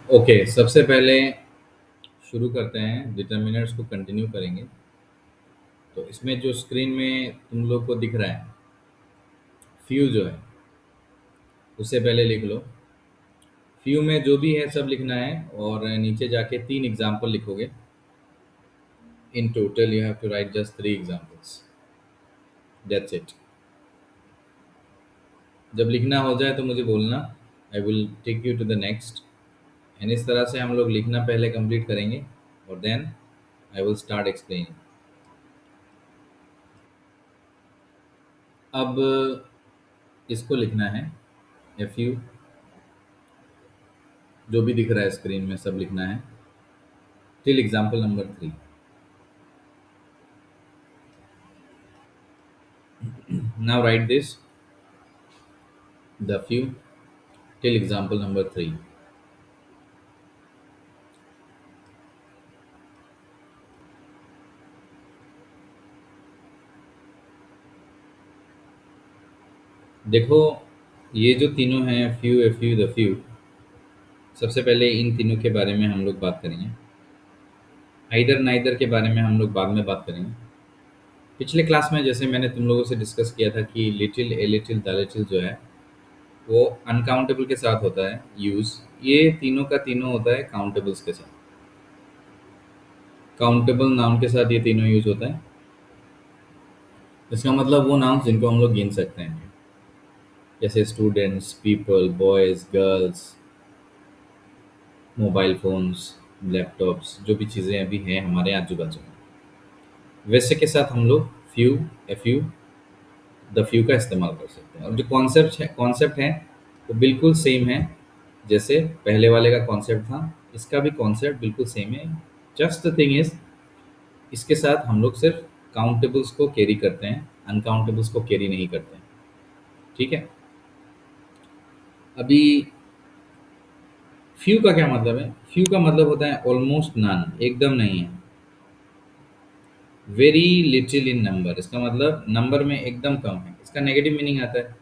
Okay, सबसे पहले शुरू करते हैं, डिटर्मिनर्स को कंटिन्यू करेंगे। तो इसमें जो स्क्रीन में तुम लोग को दिख रहा है, फ्यू जो है, उससे पहले लिख लो। फ्यू में जो भी है सब लिखना है और नीचे जाके 3 एग्जाम्पल लिखोगे। In total you have to write just 3 examples, that's it. जब लिखना हो जाए तो मुझे बोलना, I will take you to the next. And इस तरह से हम लोग लिखना पहले कंप्लीट करेंगे और then I will start explaining. अब इसको लिखना है, एफ यू, जो भी दिख रहा है स्क्रीन में सब लिखना है till example number 3। Now right this, the few till example number 3। देखो, ये जो तीनों हैं, few, F you, the few, सबसे पहले इन तीनों के बारे में हम लोग बात करेंगे। आइदर नाइदर के बारे में हम लोग बाद में बात करेंगे। पिछले क्लास में जैसे मैंने तुम लोगों से डिस्कस किया था कि little, a little, the little जो है वो अनकाउंटेबल के साथ होता है यूज। ये तीनों का तीनों होता है काउंटेबल्स के साथ। काउंटेबल नाउन के साथ ये तीनों यूज होता है। इसका मतलब वो नाउन जिनको हम लोग गिन सकते हैं, जैसे students, people, boys, girls, mobile phones, laptops, जो भी चीज़ें अभी हैं हमारे आजू बाजू में, वैसे के साथ हम लोग few, F you, the few का इस्तेमाल कर सकते हैं। और जो कॉन्सेप्ट है वो बिल्कुल सेम है जैसे पहले वाले का कॉन्सेप्ट था। इसका भी कॉन्सेप्ट बिल्कुल सेम है। जस्ट द थिंग इज, इसके साथ हम लोग सिर्फ काउंटेबल्स को कैरी करते हैं, अनकाउंटेबल्स को कैरी नहीं करते हैं। ठीक है। अभी फ्यू का क्या मतलब है? फ्यू का मतलब होता है ऑलमोस्ट नन, एकदम नहीं है। वेरी लिटिल इन नंबर, इसका मतलब नंबर में एकदम कम है। इसका नेगेटिव मीनिंग आता है,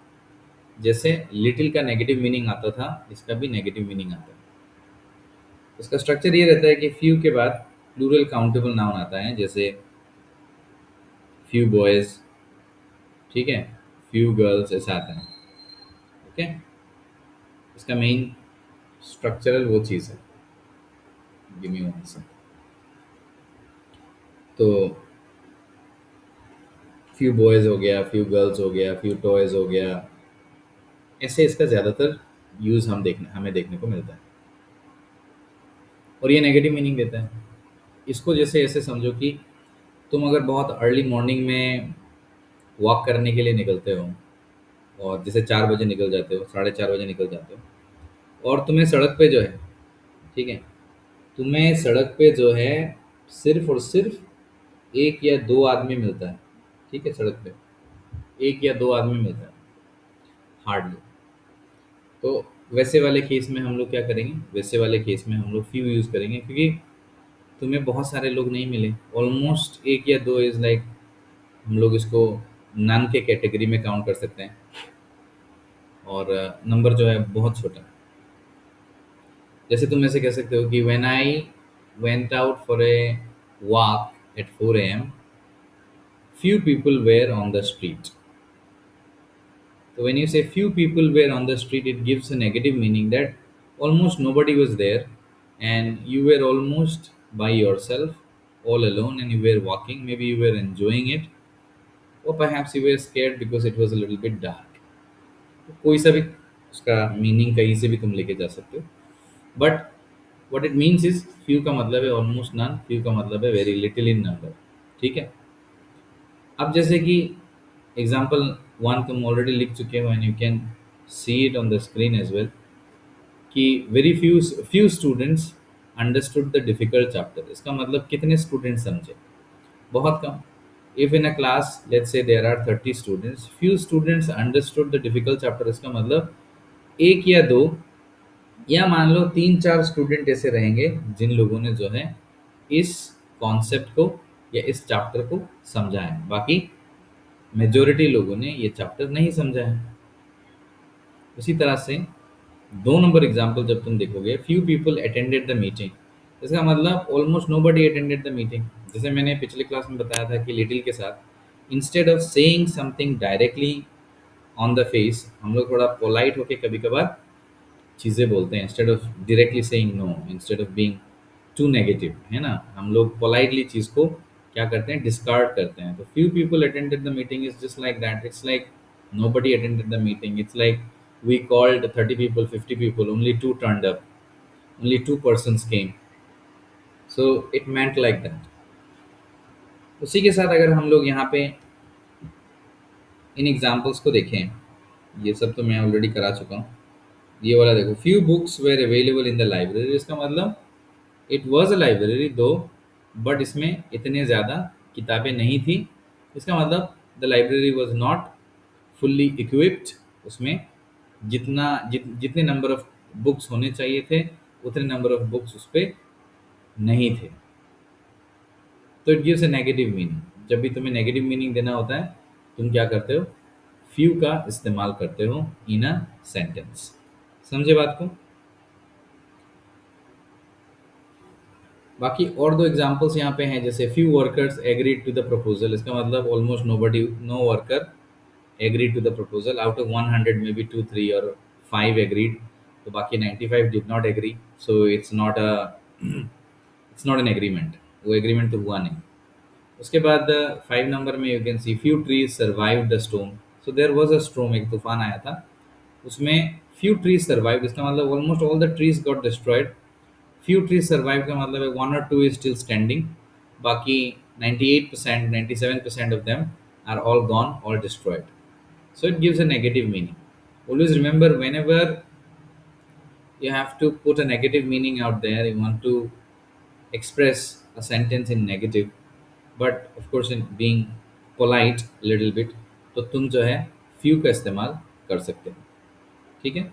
जैसे लिटिल का नेगेटिव मीनिंग आता था, इसका भी नेगेटिव मीनिंग आता है। इसका स्ट्रक्चर ये रहता है कि फ्यू के बाद प्लूरल काउंटेबल नाउन आता है, जैसे फ्यू बॉयज, ठीक है, फ्यू गर्ल्स, ऐसा आता है। ओके, इसका मेन स्ट्रक्चरल वो चीज़ है। Give me one second. तो फ्यू बॉयज हो गया, फ्यू गर्ल्स हो गया, फ्यू टॉयज हो गया, ऐसे इसका ज़्यादातर यूज़ हमें देखने को मिलता है। और ये नेगेटिव मीनिंग देता है। इसको जैसे ऐसे समझो कि तुम अगर बहुत अर्ली मॉर्निंग में वॉक करने के लिए निकलते हो, और जैसे 4 बजे निकल जाते हो, 4:30 बजे निकल जाते हो, और तुम्हें सड़क पे जो है, ठीक है, तुम्हें सड़क पे जो है सिर्फ और सिर्फ एक या दो आदमी मिलता है। ठीक है, सड़क पे एक या दो आदमी मिलता है, हार्डली। तो वैसे वाले केस में हम लोग क्या करेंगे? वैसे वाले केस में हम लोग फ्यू यूज़ करेंगे, क्योंकि तुम्हें बहुत सारे लोग नहीं मिले। ऑलमोस्ट एक या दो इज़ लाइक, हम लोग इसको नन के कैटेगरी में काउंट कर सकते हैं। और नंबर जो है बहुत छोटा है। जैसे तुम ऐसे कह सकते हो कि when I went out for a walk at 4 AM, few people were on the street. So when you say few people were on the street, it gives a negative meaning that almost nobody was there, and you were almost by yourself, all alone, and you were walking. Maybe you were enjoying it, or perhaps you were scared because it was a little bit dark. तो कोई सा भी उसका meaning कहीं से भी तुम लेके जा सकते हो, but what it means is, few का मतलब है ऑलमोस्ट नन, फ्यू का मतलब है वेरी लिटिल इन नंबर। ठीक है। अब जैसे कि एग्जाम्पल वन तुम ऑलरेडी लिख चुके हो, and you can see it on the screen as well, कि very few few students understood the difficult chapter. इसका मतलब कितने स्टूडेंट्स समझे? बहुत कम। If in a class let's say there are 30 students, few students understood the difficult chapter. इसका मतलब एक या दो, या मान लो 3-4 स्टूडेंट ऐसे रहेंगे जिन लोगों ने जो है इस कॉन्सेप्ट को या इस चैप्टर को समझा है। बाकी मेजोरिटी लोगों ने ये चैप्टर नहीं समझा है। उसी तरह से दो नंबर एग्जाम्पल जब तुम देखोगे, few people attended the meeting, इसका मतलब almost nobody attended the meeting. जैसे मैंने पिछले क्लास में बताया था कि लिटिल के साथ instead of saying something directly on the face, हम लोग थोड़ा पोलाइट होके कभी कभार चीज़ें बोलते हैं, instead of directly saying no, instead of being too negative, है ना, हम लोग पोलाइटली चीज़ को क्या करते हैं, डिस्कार्ड करते हैं। तो few people attended the meeting is just like that, it's like nobody attended the meeting, it's like we called 30 people, 50 people, only two turned up, only two persons came, so it meant like that। उसी के साथ अगर हम लोग यहाँ पे इन examples को देखें, ये सब तो मैं ऑलरेडी करा चुका हूँ। ये वाला देखो, few books were available in the library, इसका मतलब it was a library though, but इसमें इतने ज़्यादा किताबें नहीं थी। इसका मतलब the library was not fully equipped, उसमें जितने नंबर ऑफ बुक्स होने चाहिए थे उतने नंबर ऑफ बुक्स उस पर नहीं थे। तो it gives a negative meaning. जब भी तुम्हें नेगेटिव मीनिंग देना होता है, तुम क्या करते हो, फ्यू का इस्तेमाल करते हो इन अ सेंटेंस। समझे बात को? बाकी और दो एग्जांपल्स यहाँ पे हैं, जैसे few workers agreed to the proposal, इसका मतलब almost no worker agreed to the proposal, out of 100 maybe 2 3 और 5 एग्रीड, तो बाकी 95 did not agree, so it's not an agreement, वो एग्रीमेंट तो हुआ नहीं। उसके बाद 5 नंबर में you can see few trees survive the storm, so there was a storm, एक तूफान आया था, उसमें फ्यू ट्रीज सर्वाइव, इसका मतलब almost all the trees got destroyed. Few trees survive का मतलब है वन और टू इज स्टिल स्टैंडिंग, बाकी 98% 97% of them are all gone और destroyed, so it gives a negative meaning। Always remember, whenever you have to put a negative meaning out there, you want to express a sentence in negative, but of course in being polite a little bit, तो तुम जो है few का इस्तेमाल कर सकते हो। ठीक है,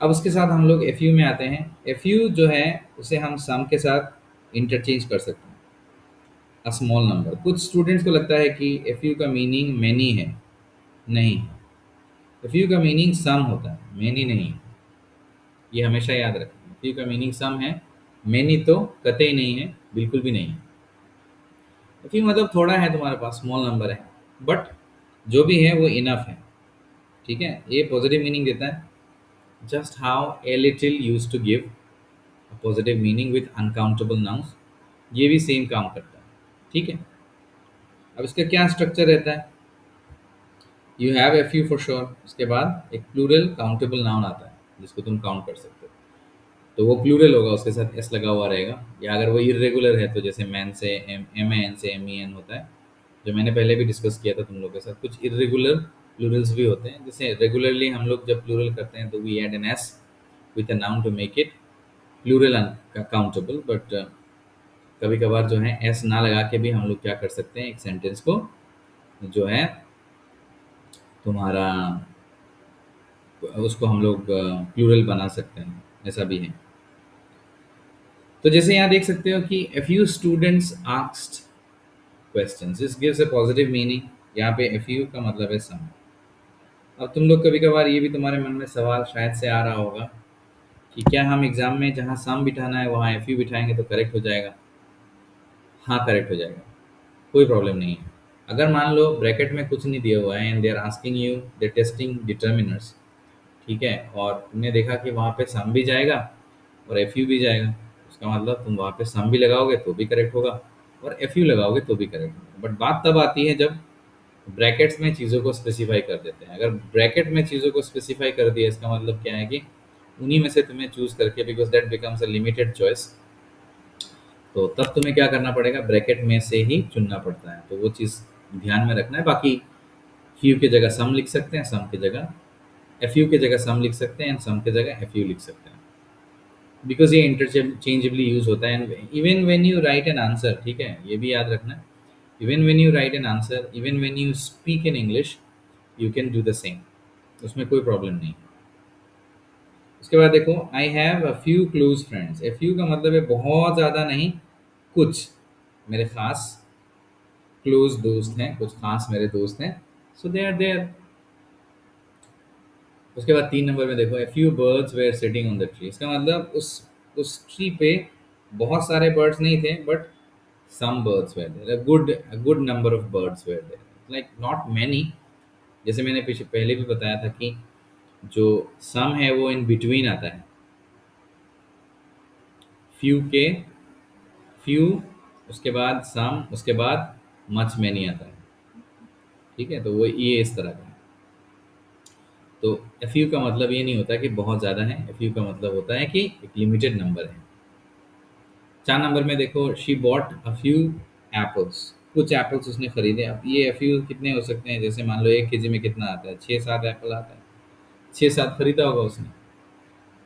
अब उसके साथ हम लोग एफ यू में आते हैं। एफ यू जो है उसे हम सम के साथ इंटरचेंज कर सकते हैं, अ स्मॉल नंबर। कुछ स्टूडेंट्स को लगता है कि एफ यू का मीनिंग मैनी है, नहीं, एफ यू का मीनिंग सम होता है, मैनी नहीं। ये हमेशा याद रखें, फ्यू का मीनिंग सम है, मैनी तो कतई नहीं है, बिल्कुल भी नहीं है। फ्यू मतलब थोड़ा है तुम्हारे पास, स्मॉल नंबर है, बट जो भी है वो इनफ है। ठीक है, ये पॉजिटिव मीनिंग देता है, just how a little use to give positive meaning with uncountable nouns, ये भी सेम काम करता है। ठीक है, अब इसका क्या स्ट्रक्चर रहता है, you have a few for sure, उसके बाद एक प्लूरल काउंटेबल नाउन आता है जिसको तुम काउंट कर सकते हो, तो वो प्लूरल होगा, उसके साथ एस लगा हुआ रहेगा। या अगर वो इरेगुलर है तो जैसे मैन से एम ए एन से एम ई एन होता है, जो मैंने पहले भी डिस्कस किया था तुम लोगों के साथ। कुछ इरेगुलर प्लूरल्स भी होते हैं, जैसे रेगुलरली हम लोग जब प्लूरल करते हैं तो we add an S with a noun to make it plural countable, but कभी कभार जो है एस ना लगा के भी हम लोग क्या कर सकते हैं, एक सेंटेंस को जो है तुम्हारा, उसको हम लोग प्लूरल बना सकते हैं, ऐसा भी है। तो जैसे यहाँ देख सकते हो कि a few students asked questions, this gives a positive meaning। यहाँ पे a few का मतलब है some। अब तुम लोग कभी कभार ये भी तुम्हारे मन में सवाल शायद से आ रहा होगा कि क्या हम एग्जाम में जहाँ some बिठाना है वहाँ a few बिठाएंगे तो करेक्ट हो जाएगा? हाँ, करेक्ट हो जाएगा, कोई प्रॉब्लम नहीं है। अगर मान लो ब्रैकेट में कुछ नहीं दिया हुआ है and they are asking you, they testing determiners, ठीक है, और तुमने देखा कि वहाँ पे सम भी जाएगा और एफ यू भी जाएगा, उसका मतलब तुम वहाँ पे सम भी लगाओगे तो भी करेक्ट होगा और एफ यू लगाओगे तो भी करेक्ट होगा। बट बात तब आती है जब ब्रैकेट्स में चीज़ों को स्पेसिफाई कर देते हैं। अगर ब्रैकेट में चीज़ों को स्पेसिफाई कर दिया, इसका मतलब क्या है कि उन्हीं में से तुम्हें चूज करके, because that becomes a limited choice, तो तब तुम्हें क्या करना पड़ेगा, ब्रैकेट में से ही चुनना पड़ता है। तो वो चीज़ ध्यान में रखना है। बाकी फ्यू की जगह सम लिख सकते हैं, सम की जगह एफ यू की जगह सम लिख सकते हैं एंड सम की जगह एफ यू लिख सकते हैं, बिकॉज ये इंटरचेंजेबली यूज होता है। Even when you right an answer, ठीक है, ये भी याद रखना, even when you right an answer, even when you speak in English, you can do the same, उसमें कोई प्रॉब्लम नहीं। उसके बाद देखो, I have a few close friends, a few का मतलब है बहुत ज़्यादा नहीं, कुछ मेरे खास क्लोज दोस्त हैं, कुछ खास मेरे दोस्त हैं, सो दे आर देयर। उसके बाद 3 नंबर में देखो, a few birds were sitting on the tree. इसका मतलब उस ट्री पे बहुत सारे बर्ड्स नहीं थे, but some birds were there, a good number of birds were there, like not many. जैसे मैंने पीछे पहले भी बताया था कि जो सम है वो इन बिटवीन आता है, फ्यू के फ्यू, उसके बाद सम, उसके बाद मच मैनी आता है। ठीक है, तो वो ये इस तरह का है। तो एफ यू का मतलब ये नहीं होता कि बहुत ज़्यादा है, एफ यू का मतलब होता है कि एक लिमिटेड नंबर है। 4 नंबर में देखो, she bought a few apples, कुछ एप्पल्स उसने खरीदे। अब ये एफ यू कितने हो सकते हैं, जैसे मान लो 1 केजी में कितना आता है, 6-7 एप्पल आता है, 6-7 खरीदा होगा उसने,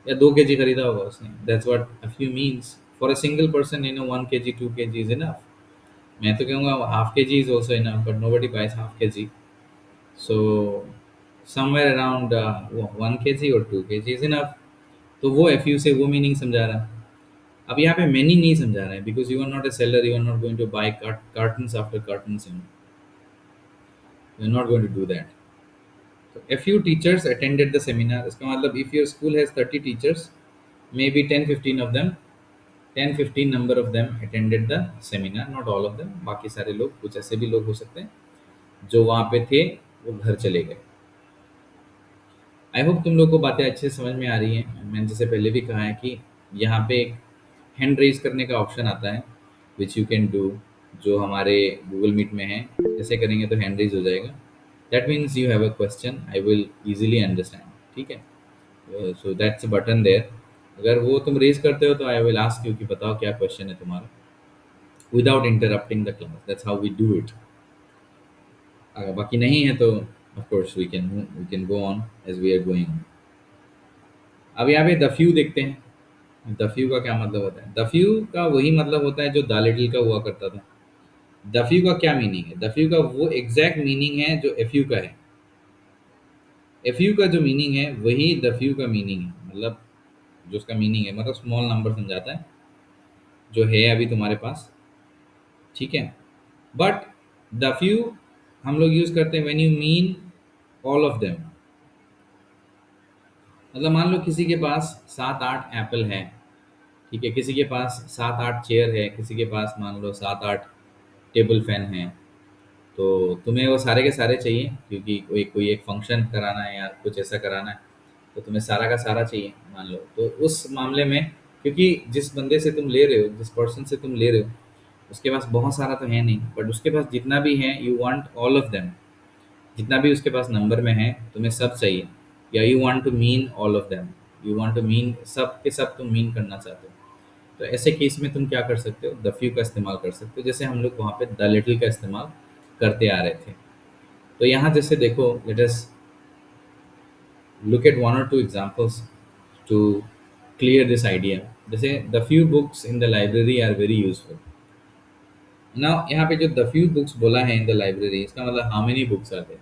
या 2 केजी खरीदा होगा उसने। That's what F U means for a single person, 1 KG 2 KG is enough. मैं तो कहूँगा half K G is also enough, but nobody buys half K G. So somewhere around 1 KG और 2 KG is enough. तो वो F you से वो meaning समझा रहा है। अब यहाँ पे मैनी नहीं समझा रहा है, because you are not a seller, you are not going to buy cartons after cartons, you are not going to do that. So a few teachers attended the seminar, इसका मतलब if your school has 30 teachers, maybe 10-15 of them, 10-15 number of them attended the seminar, not all of them, बाकी सारे लोग, कुछ ऐसे भी लोग हो सकते हैं जो वहाँ पे थे, वो घर चले गए। आई होप तुम लोग को बातें अच्छे से समझ में आ रही हैं। मैंने जैसे पहले भी कहा है कि यहाँ पे एक हैंड रेज करने का ऑप्शन आता है, विच यू कैन डू, जो हमारे गूगल मीट में है। जैसे करेंगे तो हैंड रेज हो जाएगा, that means you have a question, I will easily understand. ठीक है, so that's a button there. अगर वो तुम रेज करते हो तो आई विल आस्क यू कि बताओ क्या क्वेश्चन है तुम्हारा, without interrupting the class. That's how we do it. अगर बाकी नहीं है तो of course we can go on as we are going. अब यहाँ पे द फ्यू देखते हैं। द फ्यू का क्या मतलब होता है? द फ्यू का वही मतलब होता है जो द लिटिल का हुआ करता था। द फ्यू का क्या मीनिंग है? द फ्यू का वो एग्जैक्ट मीनिंग है जो एफ यू का है। एफ यू का जो मीनिंग है वही द फ्यू का मीनिंग है, मतलब जो उसका मीनिंग है, मतलब स्मॉल नंबर समझाता है, जो है अभी तुम्हारे पास। ठीक है, बट द फ्यू हम लोग यूज करते हैं when you mean all of them. मतलब मान लो किसी के पास 7-8 एप्पल है, ठीक है, किसी के पास 7-8 चेयर है, किसी के पास मान लो 7-8 टेबल फैन है। तो तुम्हें वो सारे के सारे चाहिए, क्योंकि कोई कोई एक फंक्शन कराना है या कुछ ऐसा कराना है, तो तुम्हें सारा का सारा चाहिए मान लो। तो उस मामले में, क्योंकि जिस बंदे से तुम ले रहे हो, जिस पर्सन से तुम ले रहे हो, उसके पास बहुत सारा तो है नहीं, बट उसके पास जितना भी है, you want all of them. जितना भी उसके पास नंबर में है तुम्हें सब चाहिए, या you want to mean all of them, you want to mean सब के सब तुम मीन करना चाहते हो। तो ऐसे केस में तुम क्या कर सकते हो? द फ्यू का इस्तेमाल कर सकते हो, जैसे हम लोग वहाँ पे द लिटिल का इस्तेमाल करते आ रहे थे। तो यहाँ जैसे देखो, let us look at one और two examples to clear this idea. जैसे the few books in the library are very useful. ना यहाँ पे जो द फ्यू बुक्स बोला है इन द लाइब्रेरी, इसका मतलब how many books are there,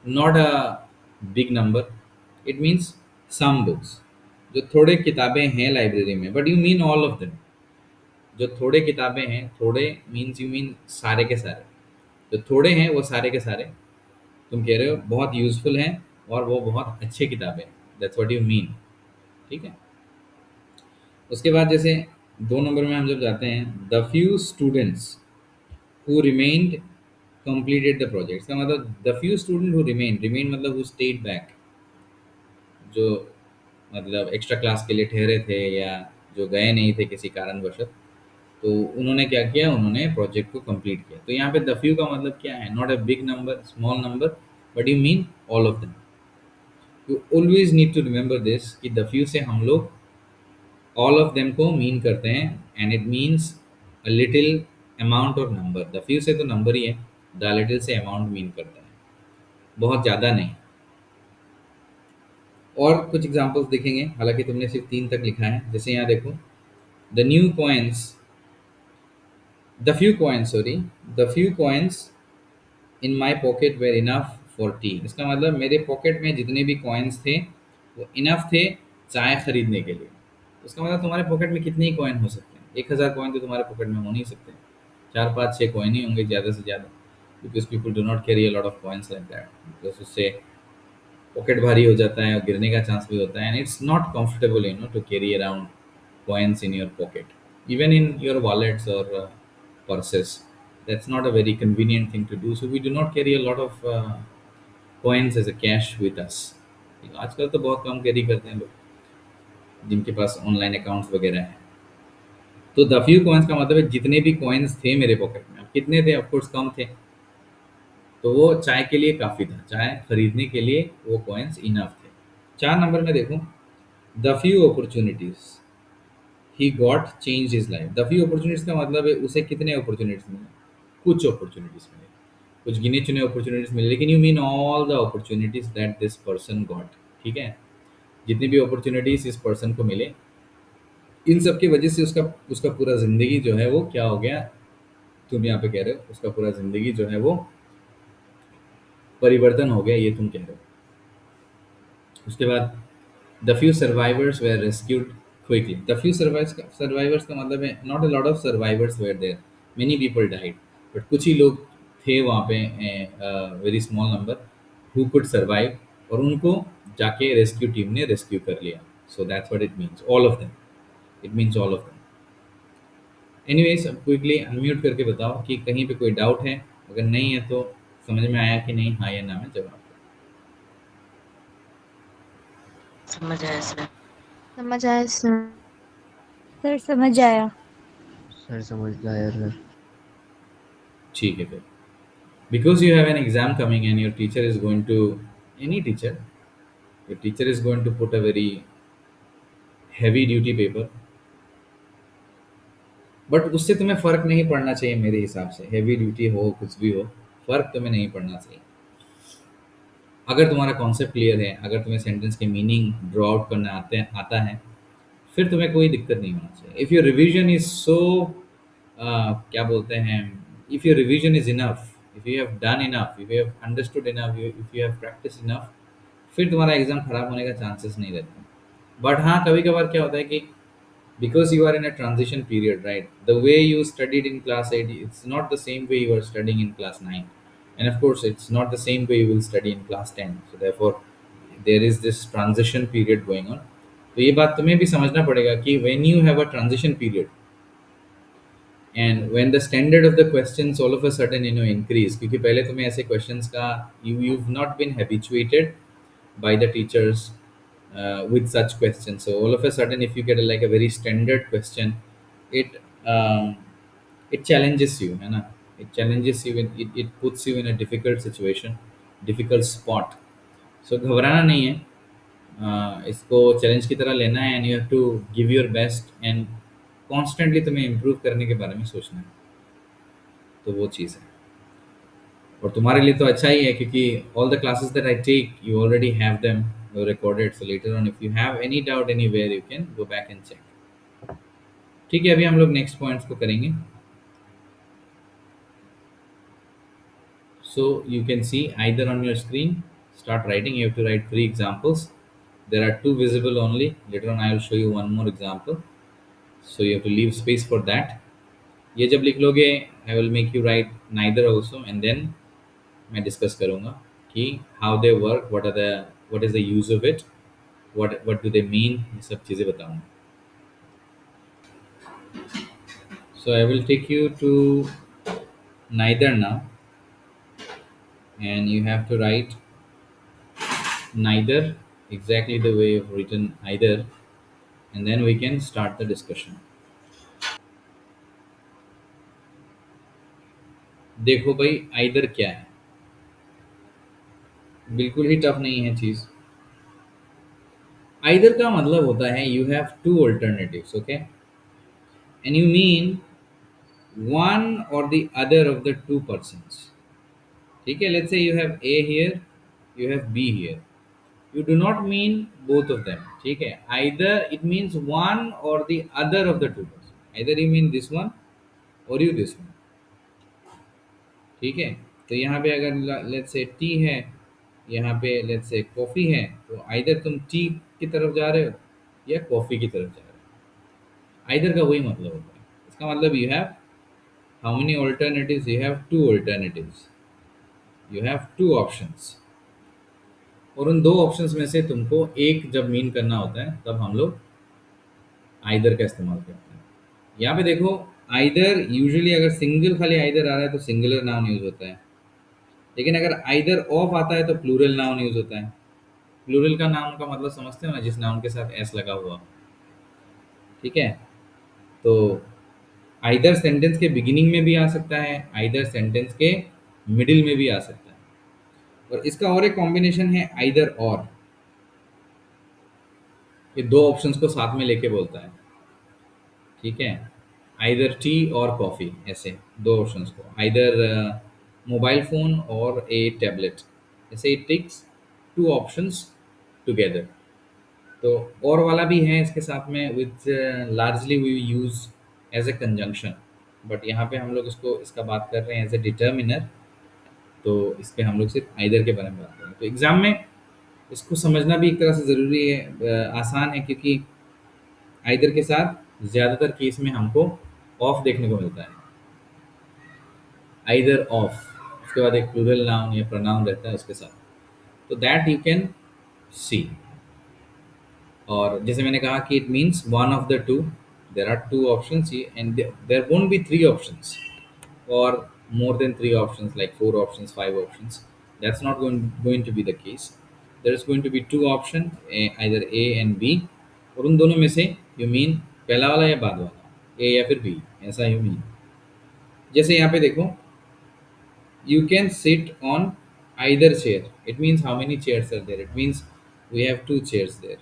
not a big number, it means some books. जो थोड़े किताबें हैं लाइब्रेरी में, but you mean all of them. जो थोड़े किताबें हैं, थोड़े मीन्स यू मीन सारे के सारे। जो थोड़े हैं वो सारे के सारे तुम कह रहे हो बहुत यूजफुल हैं, और वो बहुत अच्छे किताबें हैं, दैट्स व्हाट यू मीन। ठीक है, उसके बाद जैसे 2 नंबर में हम जब जाते हैं, the few students who remained completed the project. का मतलब the few student who remain मतलब हु स्टेड बैक, जो मतलब एक्स्ट्रा क्लास के लिए ठहरे थे या जो गए नहीं थे किसी कारणवशत, तो उन्होंने क्या किया, उन्होंने प्रोजेक्ट को कंप्लीट किया। तो यहाँ पे द फ्यू का मतलब क्या है? Not a big number, small number, but you mean all of them. You always need to remember this कि द फ्यू से हम लोग ऑल ऑफ देम को मीन करते हैं, and it means a little amount और नंबर। द फ्यू से तो नंबर ही है, द लिटिल से अमाउंट मीन करता है, बहुत ज़्यादा नहीं। और कुछ एग्जांपल्स देखेंगे, हालांकि तुमने सिर्फ 3 तक लिखा है। जैसे यहाँ देखो, the new coins, the few coins in my pocket were enough for tea. इसका मतलब मेरे पॉकेट में जितने भी कॉइन्स थे वो इनफ थे चाय खरीदने के लिए। उसका मतलब तुम्हारे पॉकेट में कितने ही कॉइन हो सकते हैं? 1000 कॉइन तो तुम्हारे पॉकेट में हो नहीं सकते, 4-5-6 कॉइन ही होंगे ज़्यादा से ज़्यादा, because people do not carry a lot of coins like that, because उससे पॉकेट भारी हो जाता है और गिरने का चांस भी होता है, and it's not comfortable to carry around coins in your pocket, even in your wallets or purses. That's not a very convenient thing to do. So we do not carry a lot of coins as a cash with us. आजकल तो बहुत कम carry करते हैं लोग जिनके पास online accounts वगैरह हैं। तो द फ्यू कॉइन्स का मतलब है जितने भी कॉइन्स थे मेरे पॉकेट में। अब कितने थे? ऑफकोर्स कम थे, तो वो चाय के लिए काफ़ी था, चाय खरीदने के लिए वो कॉइन्स इनफ थे। 4 नंबर में देखो, the few opportunities he got change his life. The few opportunities का मतलब है उसे कितने अपॉर्चुनिटीज मिले? कुछ अपॉर्चुनिटीज मिले, कुछ गिने चुने अपॉर्चुनिटीज मिले, लेकिन you mean all the opportunities that this person got. ठीक है, जितनी भी अपॉर्चुनिटीज इस पर्सन को मिले, इन सब की वजह से उसका उसका पूरा ज़िंदगी जो है वो क्या हो गया? तुम यहाँ पे कह रहे हो उसका पूरा ज़िंदगी जो है वो परिवर्तन हो गया, ये तुम कह रहे हो। उसके बाद the few survivors were rescued quickly. The few survivors का मतलब है not a lot of survivors were there, many people died, but कुछ ही लोग थे वहाँ पे, very small number who could survive, और उनको जाके रेस्क्यू टीम ने रेस्क्यू कर लिया। So that's what it means, all of them, it means all of them. Anyways, अब क्विकली अनम्यूट करके बताओ कि कहीं पे कोई डाउट है, अगर नहीं है तो समझ में आया कि नहीं, हाँ या ना में जवाब। समझ आया सर। समझ आया सर समझ आया। सर समझ आया सर। ठीक है फिर, because you have an exam coming and your teacher is going to, any teacher, your teacher is going to put a very heavy duty paper, but उससे तुम्हें फर्क नहीं पड़ना चाहिए मेरे हिसाब से। हैवी ड्यूटी हो कुछ भी हो, फर्क तुम्हें नहीं पड़ना चाहिए। अगर तुम्हारा कॉन्सेप्ट क्लियर है, अगर तुम्हें सेंटेंस के मीनिंग ड्रॉ आउट करना आता है, फिर तुम्हें कोई दिक्कत नहीं होना चाहिए। If your revision is so, क्या बोलते हैं, if your revision is enough, if you have done enough, if you have understood enough, if you have practice enough, फिर तुम्हारा एग्ज़ाम खराब होने का चांसेस नहीं रहते। बट हाँ, कभी कभार क्या होता है कि because you are in a transition period, right, the way you studied in class 8, it's not the same way you are studying in class 9, and of course it's not the same way you will study in class 10, so therefore there is this transition period going on। तो ये बात तुम्हें भी समझना पड़ेगा कि when you have a transition period and when the standard of the questions all of a sudden increase, क्योंकि पहले तुम्हें ऐसे questions का you've not been habituated by the teachers with such questions, so all of a sudden if you get like a very standard question, it um, it challenges you, है ना, it challenges you, it puts you in a difficult situation, difficult spot। so घबराना नहीं है, इसको challenge की तरह लेना है, and you have to give your best, and constantly तुम्हें इम्प्रूव करने के बारे में सोचना है। तो वो चीज़ है, और तुम्हारे लिए तो अच्छा ही है क्योंकि all the classes that I take you already have them recorded, so later on if you have any doubt anywhere you can go back and check. ठीक है, अभी हम लोग नेक्स्ट पॉइंट्स को करेंगे। So you can see either on your screen, start writing, you have to write 3 examples, there are 2 visible only, later on I will show you one more example, so you have to leave space for that। ये जब लिख लोगे, I will make you write neither also, and then मैं discuss करूँगा कि how they work, what is the use of it, what do they mean, ये सब चीज़ें बताऊँगा। So I will take you to neither now, and you have to write neither exactly the way you've written either, and then we can start the discussion। देखो भाई, either क्या है? बिल्कुल ही tough नहीं है चीज़। आइदर का मतलब होता है you have two alternatives, okay, and you mean one और the other of the two persons. ठीक है, let's say you have A here, you have B here, you do not mean both of them. ठीक है, either it means one और the other of the two person, either you mean this one और you this one. ठीक है, तो यहाँ पे अगर लेट्स से टी है, यहाँ पे लेट्स से कॉफ़ी है, तो आइदर तुम टी की तरफ जा रहे हो या कॉफ़ी की तरफ जा रहे हो। आइदर का वही मतलब होता है। इसका मतलब you have how many alternatives? You have two alternatives, you have two options. और उन दो ऑप्शंस में से तुमको एक जब मीन करना होता है तब हम लोग आइदर का इस्तेमाल करते हैं। यहाँ पे देखो, आइदर यूजुअली अगर सिंगल खाली आइदर आ रहा है तो सिंगुलर नाउन यूज होता है, लेकिन अगर आइदर ऑफ आता है तो प्लूरल नाउन यूज होता है। प्लूरल का नाउन का मतलब समझते हो ना, जिस नाउन के साथ एस लगा हुआ, ठीक है। तो आइदर सेंटेंस के बिगिनिंग में भी आ सकता है, आइदर सेंटेंस के मिडिल में भी आ सकता है। और इसका और एक कॉम्बिनेशन है आइदर और, ये दो ऑप्शंस को साथ में लेके बोलता है, ठीक है। आइदर टी और कॉफ़ी, ऐसे दो ऑप्शंस को, आइदर मोबाइल फ़ोन और ए टैबलेट, ऐसे it takes two options together. तो और वाला भी है इसके साथ में, which largely we use as a conjunction, but यहाँ पे हम लोग इसको इसका बात कर रहे हैं एज ए डिटर्मिनर। तो इस पे हम लोग सिर्फ आइदर के बारे में बात करें। तो एग्ज़ाम में इसको समझना भी एक तरह से ज़रूरी है, आसान है, क्योंकि आइदर के साथ ज़्यादातर केस में हमको ऑफ देखने को मिलता है, आइदर ऑफ, उसके बाद एक प्लूरल नाउन या प्रोनाउन रहता है उसके साथ। तो दैट यू कैन सी। और जैसे मैंने कहा कि it means one of the two, there are two option and there won't be three options or more than three options like four options, five options. That's not going to be the case. There is going to be two option, either A and B, और उन दोनों में से you mean पहला वाला या बाद वाला, A या फिर B, ऐसा you mean। जैसे यहाँ पे देखो, you can sit on either chair, it means how many chairs are there, it means we have two chairs there,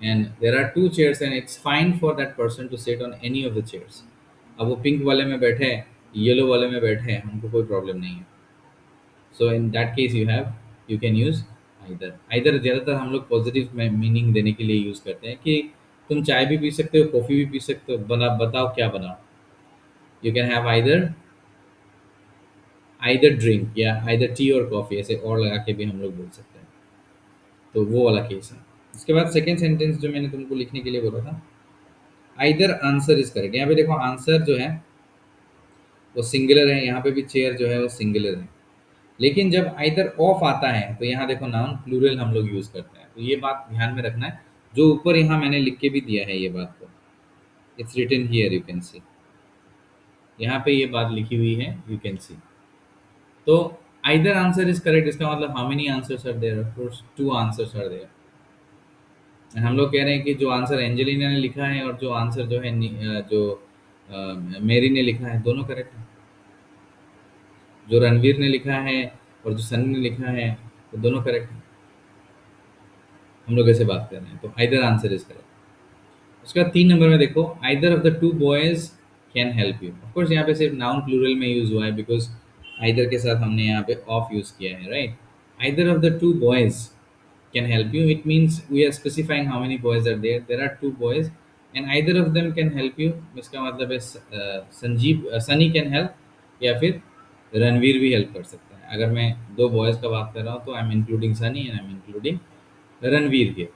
and there are two chairs and it's fine for that person to sit on any of the chairs। अब वो pink वाले में बैठे हैं, yellow वाले में बैठे हैं, हमको कोई प्रॉब्लम नहीं है। So in that case you can use either. Either ज़्यादातर हम लोग पॉजिटिव में मीनिंग देने के लिए यूज़ करते हैं कि तुम चाय भी पी सकते हो, कॉफ़ी भी पी सकते हो, बना बताओ क्या बनाओ। You can have either, either drink या आइदर टी और कॉफ़ी, ऐसे और लगा के भी हम लोग बोल सकते हैं। तो वो वाला केस है। उसके बाद सेकेंड सेंटेंस जो मैंने तुमको लिखने के लिए बोला था, आइदर आंसर इज करेक्ट। यहाँ पे देखो आंसर जो है वो सिंगुलर है, यहाँ पे भी चेयर जो है वो सिंगुलर है, लेकिन जब आइदर ऑफ आता है तो यहाँ देखो नाउन प्लूरल हम लोग यूज़ करते हैं। तो ये बात ध्यान में रखना है, जो ऊपर यहाँ मैंने लिख के भी दिया है ये बात को, it's written here, you can see, यहाँ पे ये बात लिखी हुई है, यू कैन सी। तो आइदर आंसर इज करेक्ट, इसका मतलब how many answers are there, of course two answers are there. हम लोग कह रहे हैं कि जो आंसर एंजेलिना ने लिखा है और जो आंसर जो है जो मेरी ने लिखा है, दोनों करेक्ट है। जो रणवीर ने लिखा है और जो सनी ने लिखा है, वो दोनों करेक्ट है। हम लोग ऐसे बात कर रहे हैं, तो आइदर आंसर इज करेक्ट। उसके बाद 3 नंबर में देखो, either of the to boys can help you. Of course यहाँ पे सिर्फ नाउन प्लूरल में यूज हुआ है, बिकॉज आइदर के साथ हमने यहाँ पे ऑफ यूज किया है, right. Either of the to boys can help you, it means we are specifying how many boys are there, there are two boys and either of them can help you। इसका मतलब है Sanjeev Sunny can help या फिर रणवीर भी help कर सकता है। अगर मैं दो बॉयज़ का बात कर रहा हूँ तो I am including Sunny and I am including Ranveer के।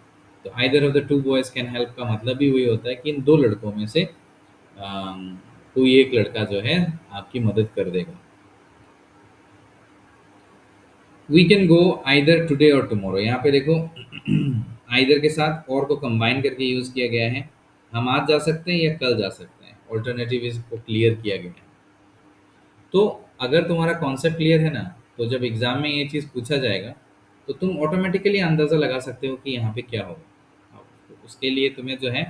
तो either of the to boys can help का मतलब भी वही होता है कि इन दो लड़कों में से कोई एक लड़का जो है आपकी मदद कर देगा। We can go either today और टुमारो। यहाँ पे देखो आइदर के साथ और को कंबाइन करके यूज़ किया गया है। हम आज जा सकते हैं या कल जा सकते हैं, ऑल्टरनेटिव इसको क्लियर किया गया है। तो अगर तुम्हारा कॉन्सेप्ट क्लियर है ना, तो जब एग्ज़ाम में ये चीज़ पूछा जाएगा तो तुम ऑटोमेटिकली अंदाज़ा लगा सकते हो कि यहाँ पे क्या होगा। तो उसके लिए तुम्हें जो है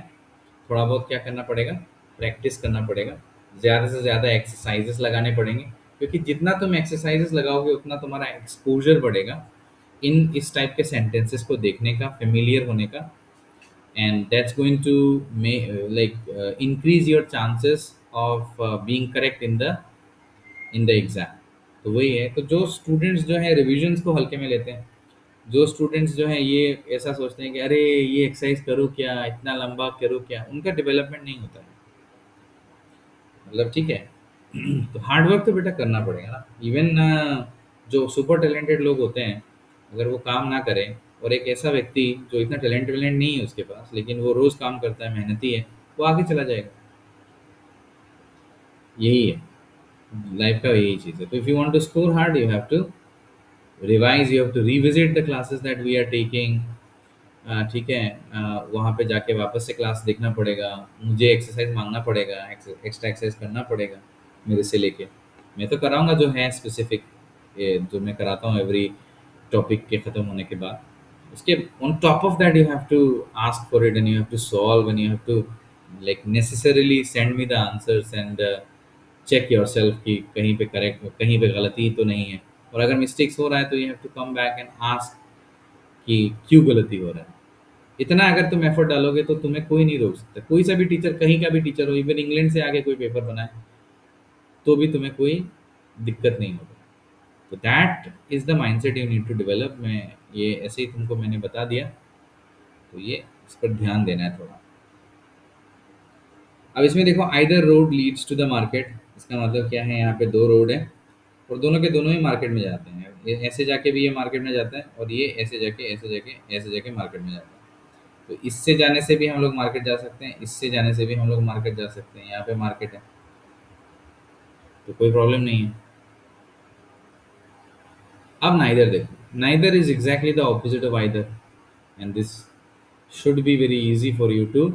थोड़ा बहुत क्या करना पड़ेगा, प्रैक्टिस करना पड़ेगा, ज़्यादा से ज़्यादा एक्सरसाइजेस लगाने पड़ेंगे, क्योंकि जितना तुम एक्सरसाइजेस लगाओगे उतना तुम्हारा एक्सपोजर बढ़ेगा इन इस टाइप के सेंटेंसेस को देखने का, फेमिलियर होने का, and that's going to like increase your chances of being correct in the exam. तो वही है। तो जो स्टूडेंट्स जो है रिविजन्स को हल्के में लेते हैं, जो स्टूडेंट्स जो हैं ये ऐसा सोचते हैं कि अरे ये एक्सरसाइज करूँ क्या, इतना लंबा करूँ क्या, उनका डेवलपमेंट नहीं होता है, मतलब ठीक है। तो हार्ड वर्क तो बेटा करना पड़ेगा ना। इवन जो सुपर टैलेंटेड लोग होते हैं, अगर वो काम ना करें, और एक ऐसा व्यक्ति जो इतना टैलेंट नहीं है उसके पास, लेकिन वो रोज़ काम करता है, मेहनती है, वो आगे चला जाएगा। यही है लाइफ का, यही चीज़ है। तो if you want to score hard, you have to revise, you have to revisit the classes that we are taking. ठीक है, वहाँ पे जाके वापस से क्लास देखना पड़ेगा, मुझे एक्सरसाइज मांगना पड़ेगा, एक्स्ट्रा एक्सरसाइज करना पड़ेगा मेरे से लेके। मैं तो कराऊंगा जो है स्पेसिफिक, जो मैं कराता हूँ एवरी टॉपिक के ख़त्म होने के बाद। उसके on top of that you have to ask for it and you have to solve and you have to like necessarily send me the answers and check yourself कि कहीं पे correct, कहीं पे गलती तो नहीं है। और अगर मिस्टेक्स हो रहा है तो you have to come back and ask कि क्यों गलती हो रहा है। इतना अगर तुम एफर्ट डालोगे तो तुम्हें कोई नहीं रोक सकता। कोई सा भी टीचर, कहीं का भी टीचर हो, इवन इंग्लैंड से आगे कोई पेपर बनाए तो भी तुम्हें कोई दिक्कत नहीं होगा। तो that is the mindset you need to develop. मैं ये ऐसे ही तुमको मैंने बता दिया, तो ये इस पर ध्यान देना है थोड़ा। अब इसमें देखो, either road leads to the market. इसका मतलब क्या है, यहाँ पे दो रोड है और दोनों के दोनों ही मार्केट में जाते हैं। ये ऐसे जाके भी ये मार्केट में जाता है और ये ऐसे जाके ऐसे जाके ऐसे जाके मार्केट में जाता है। तो इससे जाने से भी हम लोग मार्केट जा सकते हैं, इससे जाने से भी हम लोग मार्केट जा सकते हैं। यहाँ पे मार्केट है तो कोई प्रॉब्लम नहीं है। अब नाइदर देखो, neither is exactly the opposite of either and this should be very easy for you to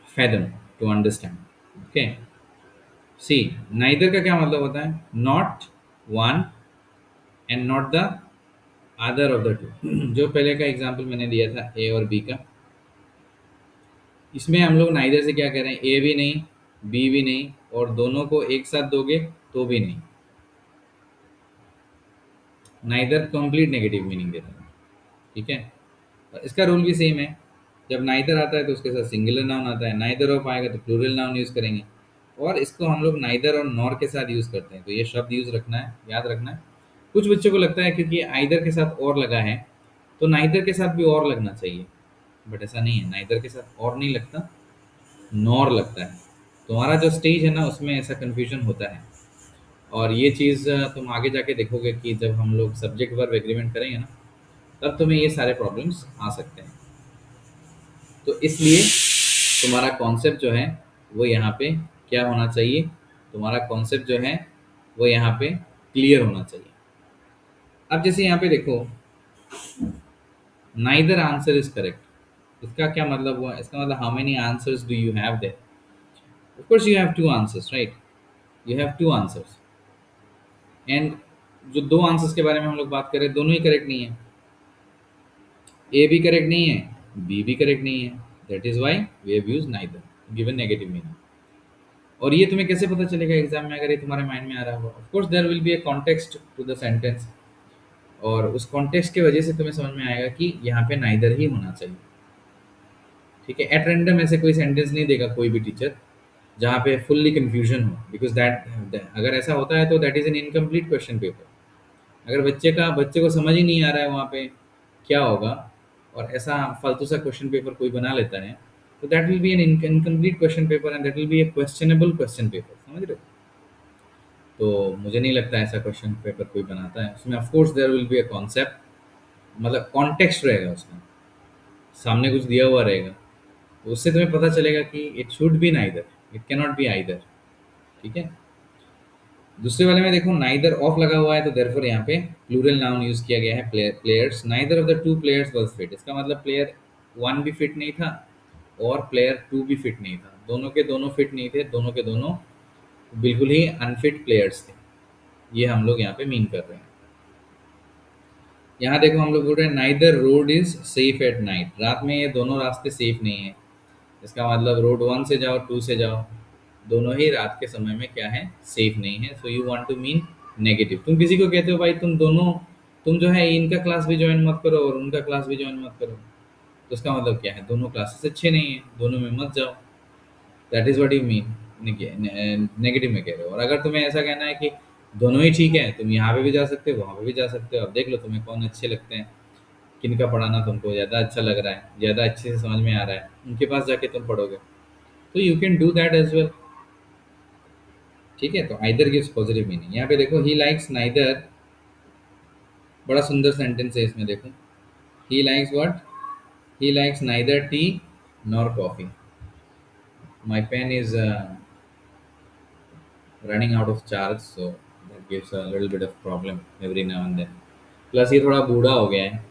fathom, to understand. Okay, see, neither का क्या मतलब होता है, not one and not the other of the two. जो पहले का example मैंने दिया था ए और बी का, इसमें हम लोग नाइदर से क्या कह रहे हैं, ए भी नहीं बी भी नहीं और दोनों को एक साथ दोगे तो भी नहीं। नाइदर कंप्लीट नेगेटिव मीनिंग देता है। ठीक है, और इसका रूल भी सेम है। जब नाइदर आता है तो उसके साथ सिंगुलर नाउन आता है, नाइदर ऑफ आएगा तो प्लूरल नाउन यूज़ करेंगे। और इसको हम लोग नाइदर और नॉर के साथ यूज़ करते हैं। तो ये शब्द यूज़ रखना है, याद रखना है। कुछ बच्चों को लगता है क्योंकि आइदर के साथ और लगा है तो नाइदर के साथ भी और लगना चाहिए, बट ऐसा नहीं है। नाइदर के साथ और नहीं लगता, नॉर लगता है। तुम्हारा जो स्टेज है ना उसमें ऐसा कन्फ्यूजन होता है। और ये चीज़ तुम आगे जाके देखोगे कि जब हम लोग सब्जेक्ट वर्ब एग्रीमेंट करेंगे ना, तब तुम्हें ये सारे प्रॉब्लम्स आ सकते हैं। तो इसलिए तुम्हारा कॉन्सेप्ट जो है वो यहाँ पे क्या होना चाहिए, तुम्हारा कॉन्सेप्ट जो है वो यहाँ पे क्लियर होना चाहिए। अब जैसे यहाँ पे देखो, नाइदर आंसर इज करेक्ट, इसका क्या मतलब हुआ, इसका मतलब how many answers do you have their. Of course you have two answers, right, you have two answers. And जो दो आंसर्स के बारे में हम लोग बात कर रहे हैं, दोनों ही करेक्ट नहीं है। ए भी करेक्ट नहीं है, बी भी करेक्ट नहीं है। That is why we have used neither given negative meaning. और ये तुम्हें कैसे पता चलेगा एग्जाम में, अगर ये तुम्हारे माइंड में आ रहा होगा। Of course there will be a context to the sentence, और उस कॉन्टेक्स्ट की वजह से तुम्हें समझ में आएगा कि यहाँ पे नाइदर ही होना चाहिए। ठीक है, एट रैंडम ऐसे कोई सेंटेंस नहीं देगा कोई भी टीचर जहाँ पे फुल्ली कंफ्यूजन हो, बिकॉज दैट, अगर ऐसा होता है तो that is an incomplete question paper. अगर बच्चे को समझ ही नहीं आ रहा है वहाँ पे क्या होगा, और ऐसा फालतू सा क्वेश्चन पेपर कोई बना लेता है, तो that will be N incomplete question paper and that will be A questionable question paper. समझ रहे हो? तो मुझे नहीं लगता ऐसा क्वेश्चन पेपर कोई बनाता है। उसमें of course there will be a concept, मतलब कॉन्टेक्स्ट रहेगा उसमें, सामने कुछ दिया हुआ रहेगा, तो उससे तुम्हें पता चलेगा कि it should be neither, it can not be either. ठीक है, दूसरे वाले में देखो नाइदर ऑफ लगा हुआ है तो देयरफॉर यहाँ पे प्लूरल नाउन यूज किया गया है, players. Neither of the two players was fit, इसका मतलब प्लेयर वन भी फिट नहीं था और प्लेयर टू भी फिट नहीं था। दोनों के दोनों फिट नहीं थे, दोनों के दोनों बिल्कुल ही अनफिट प्लेयर्स थे। ये हम लोग यहाँ पे मीन कर रहे हैं। यहाँ देखो हम लोग बोल रहे हैं neither road is safe at night, रात में ये दोनों रास्ते सेफ नहीं है। इसका मतलब रोड वन से जाओ टू से जाओ, दोनों ही रात के समय में क्या है, सेफ नहीं है। So you want to mean negative. तुम किसी को कहते हो भाई तुम जो है इनका क्लास भी ज्वाइन मत करो और उनका क्लास भी ज्वाइन मत करो, तो उसका मतलब क्या है, दोनों क्लासेस अच्छे नहीं है, दोनों में मत जाओ। That is what you mean negative में कह रहे हो। और अगर तुम्हें ऐसा कहना है कि दोनों ही ठीक है, तुम यहाँ पे भी जा सकते हो वहाँ पे भी जा सकते हो, अब देख लो तुम्हें कौन अच्छे लगते हैं, किनका पढ़ाना तुमको ज़्यादा अच्छा लग रहा है, ज़्यादा अच्छे से समझ में आ रहा है, उनके पास जाके तुम पढ़ोगे, तो you can do that as well. ठीक है, तो आइदर गिव्स पॉजिटिव मीनिंग। यहाँ पे देखो ही लाइक्स नाइदर, बड़ा सुंदर सेंटेंस है इसमें देखो, he likes what, he likes neither tea nor coffee. My pen is running out of charge, so that gives a little bit of problem every now and then. Plus ये थोड़ा बूढ़ा हो गया है,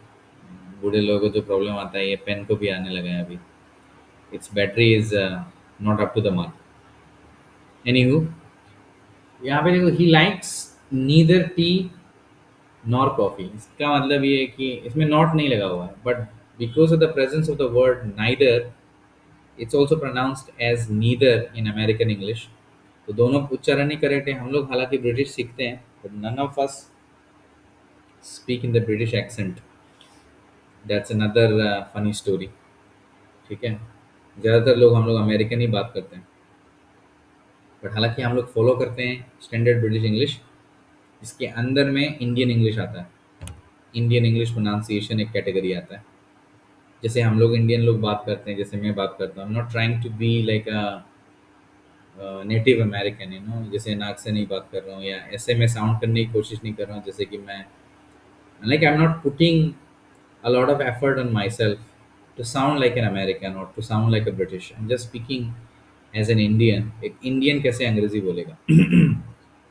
बूढ़े लोगों को जो प्रॉब्लम आता है ये पेन को भी आने लगा है अभी. Its battery is not up to the mark. Anyhow, यहाँ पे देखो, he likes neither tea nor coffee. इसका मतलब ये है कि इसमें नॉट नहीं लगा हुआ है, but because of the presence of the word neither, it's also pronounced as neither in American English. तो दोनों उच्चारण ही करेक्ट है. हम लोग हालांकि ब्रिटिश सीखते हैं, but none of us speak in the British accent. That's another funny story. ठीक है, ज़्यादातर लोग हम लोग अमेरिकन ही बात करते हैं, बट हालांकि हम लोग फॉलो करते हैं स्टैंडर्ड ब्रिटिश इंग्लिश. इसके अंदर में इंडियन इंग्लिश आता है. इंडियन इंग्लिश प्रोनाउंसिएशन एक कैटेगरी आता है. जैसे हम लोग इंडियन लोग बात करते हैं, जैसे मैं बात करता हूँ, not trying to be like a native American, जैसे नाक से नहीं बात कर रहा हूँ या ऐसे मैं साउंड करने की कोशिश नहीं कर रहा हूँ जैसे कि मैं, like I am not putting a lot of effort on myself to sound like an American और to sound like a British. I am just speaking as an Indian. एक इंडियन कैसे अंग्रेजी बोलेगा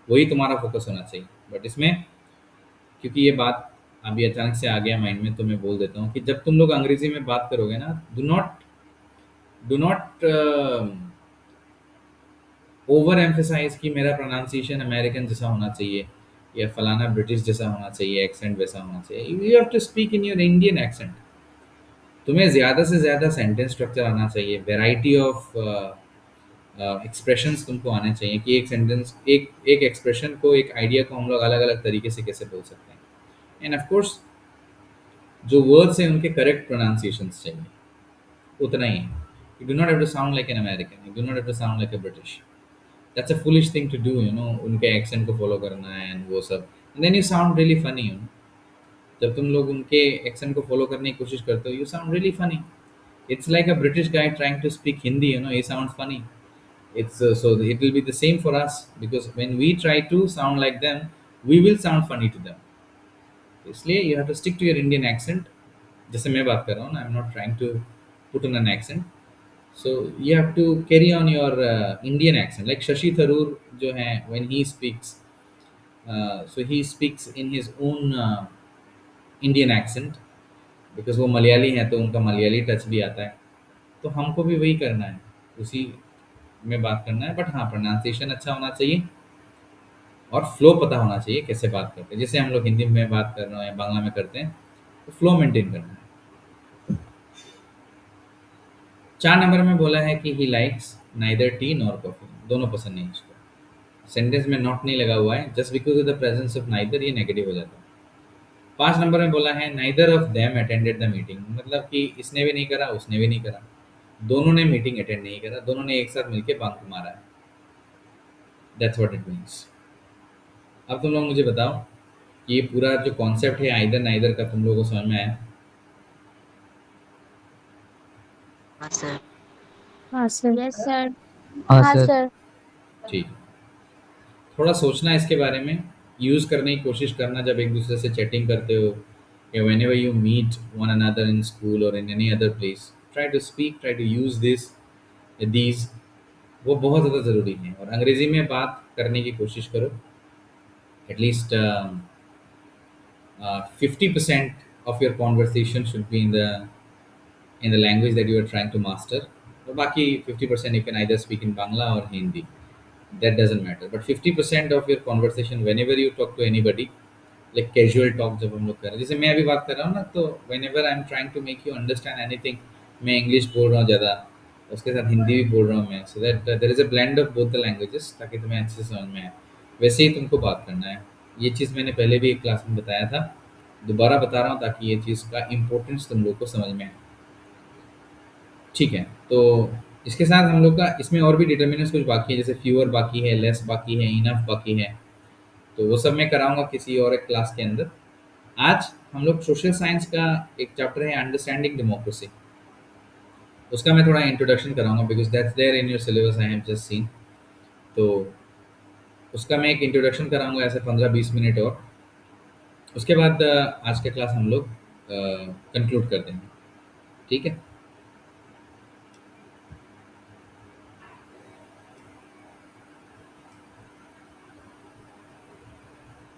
वही तुम्हारा फोकस होना चाहिए. But इसमें क्योंकि ये बात अभी अचानक से आ गया माइंड में, तो मैं बोल देता हूँ कि जब तुम लोग अंग्रेजी में बात करोगे ना, डू नॉट ओवर एम्फेसाइज कि मेरा प्रोनाउंसिएशन अमेरिकन जैसा होना चाहिए या फलाना ब्रिटिश जैसा होना चाहिए, एक्सेंट वैसा होना चाहिए. You have to speak in your Indian accent. तुम्हें ज़्यादा से ज़्यादा सेंटेंस स्ट्रक्चर आना चाहिए, वेराइटी ऑफ एक्सप्रेशंस तुमको आने चाहिए कि एक सेंटेंस, एक एक्सप्रेशन को, एक आइडिया को हम लोग अलग अलग तरीके से कैसे बोल सकते हैं. एंड ऑफ कोर्स जो वर्ड्स हैं उनके करेक्ट प्रोनाउंसिएशंस चाहिए, उतना ही है. You do not have to sound like an American, you do not have to sound like a British. That's a foolish thing to do, उनके एक्सेंट को follow करना है एंड वो सब. And then you sound really funny. जब तुम लोग उनके एक्सेंट को फॉलो करने की कोशिश करते हो, you sound really funny. It's like a British guy trying to speak Hindi, he sounds funny. It's so it will be the same for us, because when we try to sound like them, we will sound funny to them. इसलिए you have to stick to your Indian accent. जैसे मैं बात कर रहा हूँ ना, I'm not trying to put on an accent. So you have to carry on your Indian accent. Like Shashi Tharoor जो है, when he speaks, so he speaks in his own Indian accent, because वो मलयाली हैं तो उनका Malayali touch भी आता है. तो हमको भी वही करना है, उसी में बात करना है. बट हाँ, प्रोनाउंसिएशन अच्छा होना चाहिए और फ्लो पता होना चाहिए कैसे बात करते हैं. जैसे हम लोग हिंदी में बात कर रहे हैं या बांग्ला में करते हैं, तो फ्लो मेंटेन करना है. 4 नंबर में बोला है कि ही likes neither tea nor coffee. दोनों पसंद नहीं उसको. सेंटेंस में नॉट नहीं लगा हुआ है, just because of the presence of neither ये नेगेटिव हो जाता है. 5 नंबर में बोला है neither of them attended the meeting. मतलब कि इसने भी नहीं करा, उसने भी नहीं करा, दोनों ने मीटिंग अटेंड नहीं करा, दोनों ने एक साथ मिलकर बंक मारा है. That's what it means. अब तुम लोग मुझे बताओ कि ये पूरा जो कॉन्सेप्ट है आइदर नाइदर का, तुम लोगों को समझ में आया? हाँ सर. हाँ सर. Yes sir. हाँ हाँ सर. सर. ठीक. थोड़ा सोचना इसके बारे में, यूज़ करने की कोशिश करना जब एक दूसरे से चैटिंग करते हो, या whenever you meet one another in school और in any other place. Try to speak, try to use these. वो बहुत ज़्यादा ज़रूरी है. और अंग्रेज़ी में बात करने की कोशिश करो. At least 50% of your conversation should be in the language that you are trying to master. तो बाकी 50% you can either speak in Bangla or Hindi. That doesn't matter. But 50% of your conversation, whenever you talk to anybody, like casual talk जब हम लोग कर रहे हैं, जैसे मैं अभी बात कर रहा हूँ ना, तो whenever I'm trying to make you understand anything, मैं इंग्लिश बोल रहा हूँ ज़्यादा, उसके साथ हिंदी भी बोल रहा हूँ मैं, so that there is a blend of both the languages, ताकि तुम्हें अच्छे से समझ में आए. वैसे ही तुमको बात करना है. ये चीज़ मैंने पहले भी एक क्लास में बताया था, दोबारा बता रहा हूँ ताकि ये चीज़ का इम्पोर्टेंस तुम लोग को समझ में आए. ठीक है, तो इसके साथ हम लोग का इसमें और भी डिटर्मिनेंट्स कुछ बाकी है, जैसे फ्यूअर बाकी है, लेस बाकी है, इनफ बाकी है. तो वो सब मैं कराऊंगा किसी और एक क्लास के अंदर. आज हम लोग सोशल साइंस का एक चैप्टर है अंडरस्टैंडिंग डेमोक्रेसी, उसका मैं थोड़ा इंट्रोडक्शन कराऊंगा, because that's there in your syllabus, I have just seen. तो उसका मैं एक इंट्रोडक्शन कराऊंगा ऐसे 15-20 मिनट और. उसके बाद आज का क्लास हम लोग कंक्लूड कर देंगे. ठीक है.